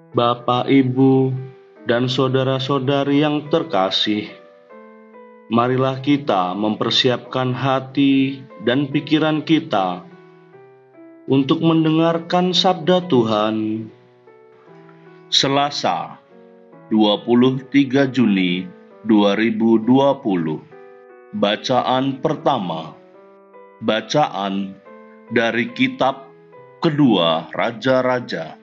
Bapak, Ibu, dan saudara-saudari yang terkasih, marilah kita mempersiapkan hati dan pikiran kita untuk mendengarkan sabda Tuhan. Selasa, 23 Juni 2020. Bacaan pertama. Bacaan dari kitab kedua Raja-Raja,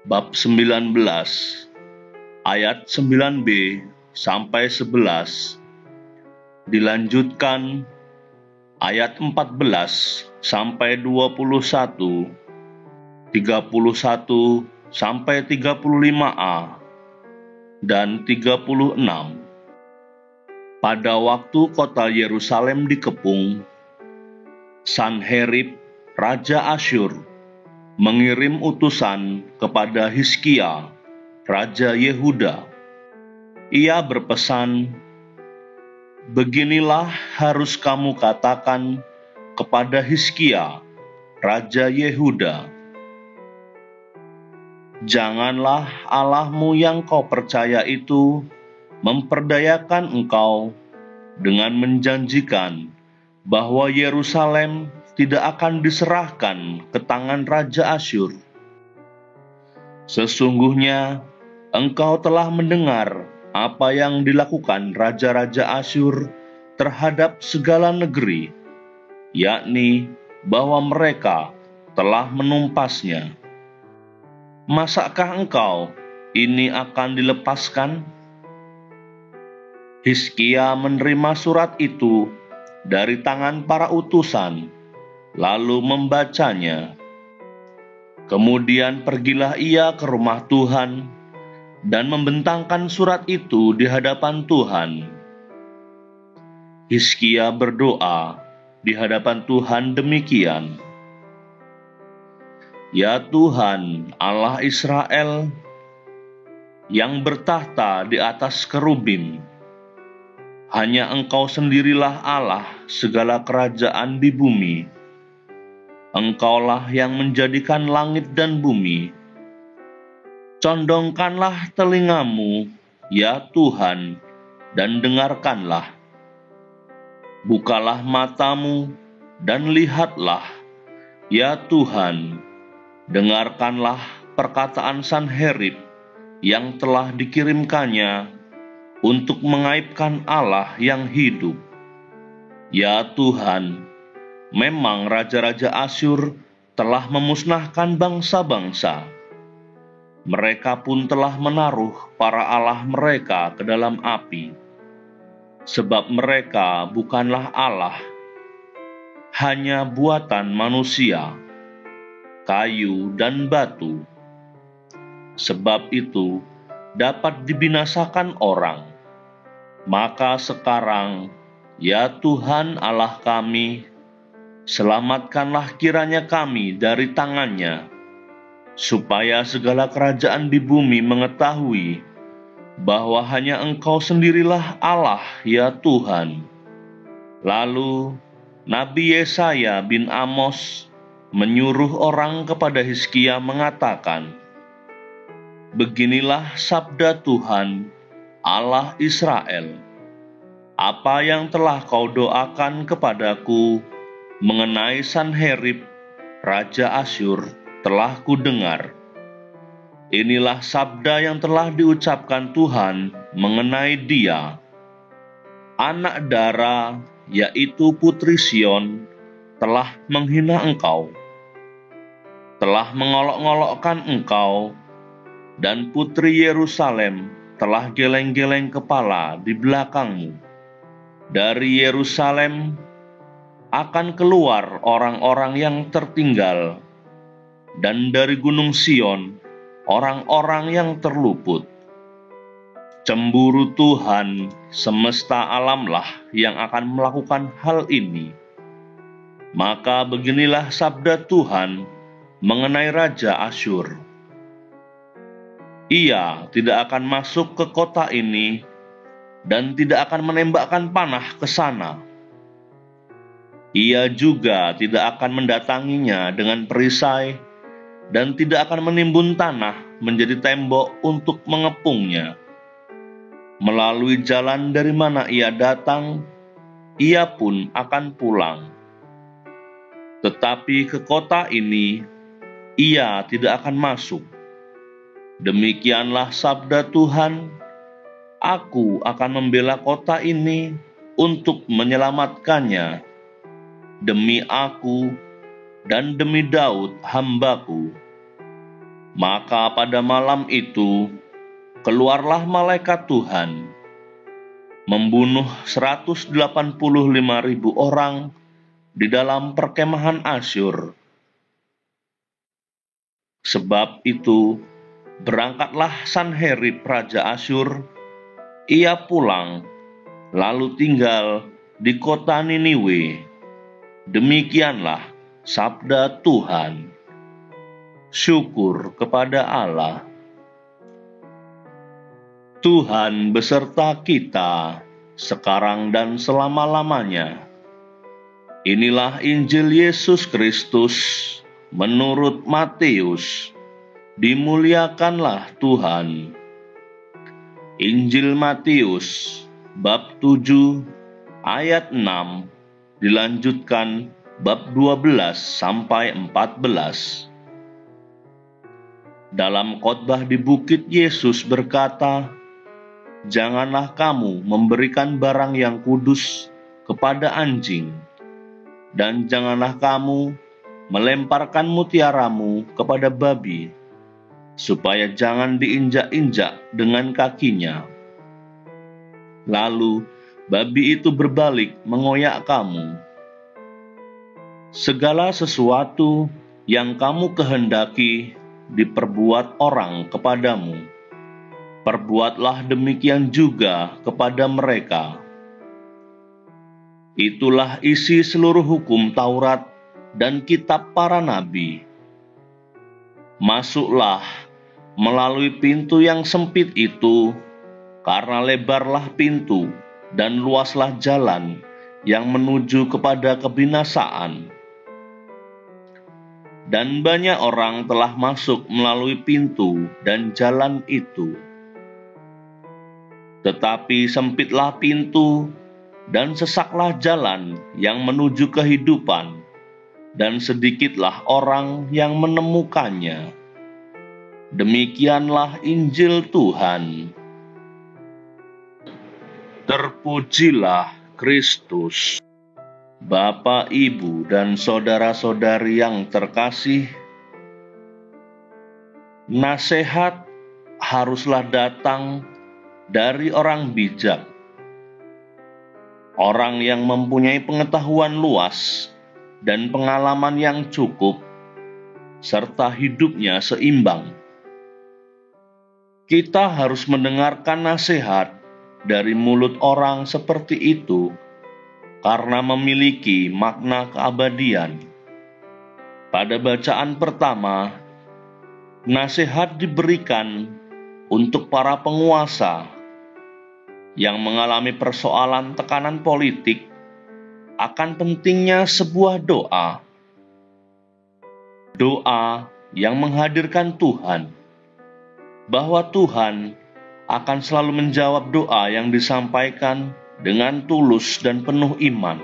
bab 19, ayat 9b sampai 11. Dilanjutkan ayat 14 sampai 21, 31 sampai 35a, dan 36. Pada waktu kota Yerusalem dikepung, Sanherib, Raja Asyur, mengirim utusan kepada Hizkia, Raja Yehuda. Ia berpesan, "Beginilah harus kamu katakan kepada Hizkia, Raja Yehuda. Janganlah Allahmu yang kau percaya itu memperdayakan engkau dengan menjanjikan bahwa Yerusalem tidak akan diserahkan ke tangan Raja Asyur. Sesungguhnya engkau telah mendengar apa yang dilakukan Raja-Raja Asyur terhadap segala negeri, yakni bahwa mereka telah menumpasnya. Masakah engkau ini akan dilepaskan?" Hizkia menerima surat itu dari tangan para utusan, lalu membacanya. Kemudian pergilah ia ke rumah Tuhan dan membentangkan surat itu di hadapan Tuhan. Hizkia berdoa di hadapan Tuhan demikian, "Ya Tuhan, Allah Israel, yang bertahta di atas kerubim, hanya Engkau sendirilah Allah segala kerajaan di bumi. Engkaulah yang menjadikan langit dan bumi. Condongkanlah telingamu, ya Tuhan, dan dengarkanlah. Bukalah matamu dan lihatlah, ya Tuhan, dengarkanlah perkataan Sanherib yang telah dikirimkannya untuk mengaibkan Allah yang hidup. Ya Tuhan, memang raja-raja Asyur telah memusnahkan bangsa-bangsa. Mereka pun telah menaruh para allah mereka ke dalam api, sebab mereka bukanlah Allah, hanya buatan manusia, kayu dan batu. Sebab itu dapat dibinasakan orang. Maka sekarang, ya Tuhan Allah kami, selamatkanlah kiranya kami dari tangannya, supaya segala kerajaan di bumi mengetahui bahwa hanya Engkau sendirilah Allah, ya Tuhan." Lalu Nabi Yesaya bin Amos menyuruh orang kepada Hizkia mengatakan, "Beginilah sabda Tuhan, Allah Israel, apa yang telah kau doakan kepadaku mengenai Sanherib, Raja Asyur, telah kudengar. Inilah sabda yang telah diucapkan Tuhan mengenai dia. Anak Dara, yaitu putri Sion, telah menghina engkau, telah mengolok-olokkan engkau, dan putri Yerusalem telah geleng-geleng kepala di belakangmu. Dari Yerusalem akan keluar orang-orang yang tertinggal, dan dari Gunung Sion orang-orang yang terluput. Cemburu Tuhan semesta alamlah yang akan melakukan hal ini. Maka beginilah sabda Tuhan mengenai Raja Asyur. Ia tidak akan masuk ke kota ini dan tidak akan menembakkan panah ke sana. Ia juga tidak akan mendatanginya dengan perisai dan tidak akan menimbun tanah menjadi tembok untuk mengepungnya. Melalui jalan dari mana ia datang, ia pun akan pulang. Tetapi ke kota ini ia tidak akan masuk. Demikianlah sabda Tuhan, Aku akan membela kota ini untuk menyelamatkannya demi aku dan demi Daud hambaku. Maka pada malam itu keluarlah malaikat Tuhan, membunuh 185.000 orang di dalam perkemahan Asyur. Sebab itu berangkatlah Sanherib raja Asyur, ia pulang lalu tinggal di kota Niniwe. Demikianlah sabda Tuhan. Syukur kepada Allah. Tuhan beserta kita sekarang dan selama-lamanya. Inilah Injil Yesus Kristus menurut Matius. Dimuliakanlah Tuhan. Injil Matius bab 7 ayat 6 dilanjutkan bab 12 sampai 14. Dalam khotbah di bukit, Yesus berkata, "Janganlah kamu memberikan barang yang kudus kepada anjing, dan janganlah kamu melemparkan mutiaramu kepada babi, supaya jangan diinjak-injak dengan kakinya. Lalu babi itu berbalik mengoyak kamu. Segala sesuatu yang kamu kehendaki diperbuat orang kepadamu, perbuatlah demikian juga kepada mereka. Itulah isi seluruh hukum Taurat dan kitab para nabi. Masuklah melalui pintu yang sempit itu, karena lebarlah pintu dan luaslah jalan yang menuju kepada kebinasaan. Dan banyak orang telah masuk melalui pintu dan jalan itu. Tetapi sempitlah pintu dan sesaklah jalan yang menuju kehidupan, dan sedikitlah orang yang menemukannya." Demikianlah Injil Tuhan. Terpujilah Kristus. Bapak, Ibu, dan saudara-saudari yang terkasih, nasihat haruslah datang dari orang bijak, orang yang mempunyai pengetahuan luas dan pengalaman yang cukup, serta hidupnya seimbang. Kita harus mendengarkan nasihat dari mulut orang seperti itu karena memiliki makna keabadian. Pada bacaan pertama, nasihat diberikan untuk para penguasa yang mengalami persoalan tekanan politik akan pentingnya sebuah doa. Doa yang menghadirkan Tuhan, bahwa Tuhan akan selalu menjawab doa yang disampaikan dengan tulus dan penuh iman.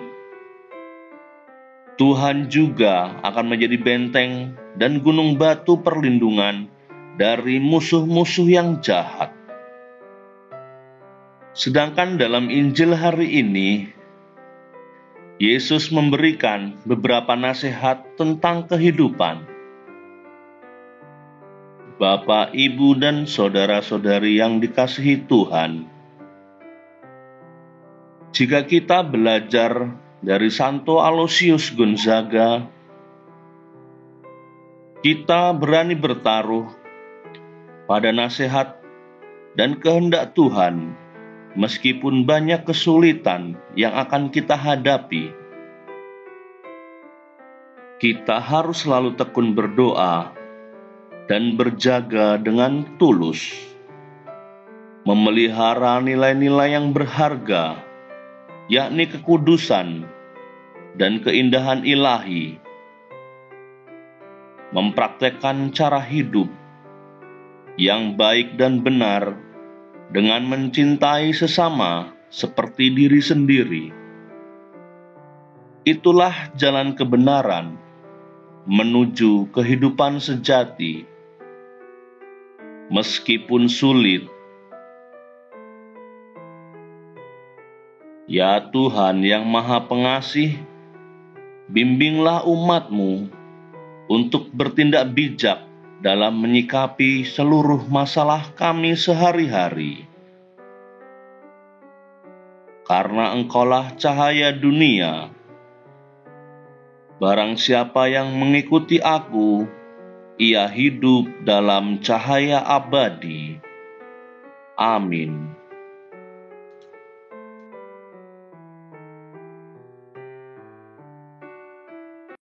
Tuhan juga akan menjadi benteng dan gunung batu perlindungan dari musuh-musuh yang jahat. Sedangkan dalam Injil hari ini, Yesus memberikan beberapa nasihat tentang kehidupan. Bapak, Ibu, dan saudara-saudari yang dikasihi Tuhan, jika kita belajar dari Santo Aloysius Gonzaga, kita berani bertaruh pada nasihat dan kehendak Tuhan, meskipun banyak kesulitan yang akan kita hadapi. Kita harus selalu tekun berdoa dan berjaga dengan tulus. memelihara nilai-nilai yang berharga, yakni kekudusan dan keindahan ilahi, mempraktekkan cara hidup yang baik dan benar dengan mencintai sesama seperti diri sendiri. Itulah jalan kebenaran menuju kehidupan sejati. Meskipun sulit, ya Tuhan yang Maha Pengasih, bimbinglah umat-Mu untuk bertindak bijak dalam menyikapi seluruh masalah kami sehari-hari. Karena Engkaulah cahaya dunia, barang siapa yang mengikuti Aku, ia hidup dalam cahaya abadi. Amin.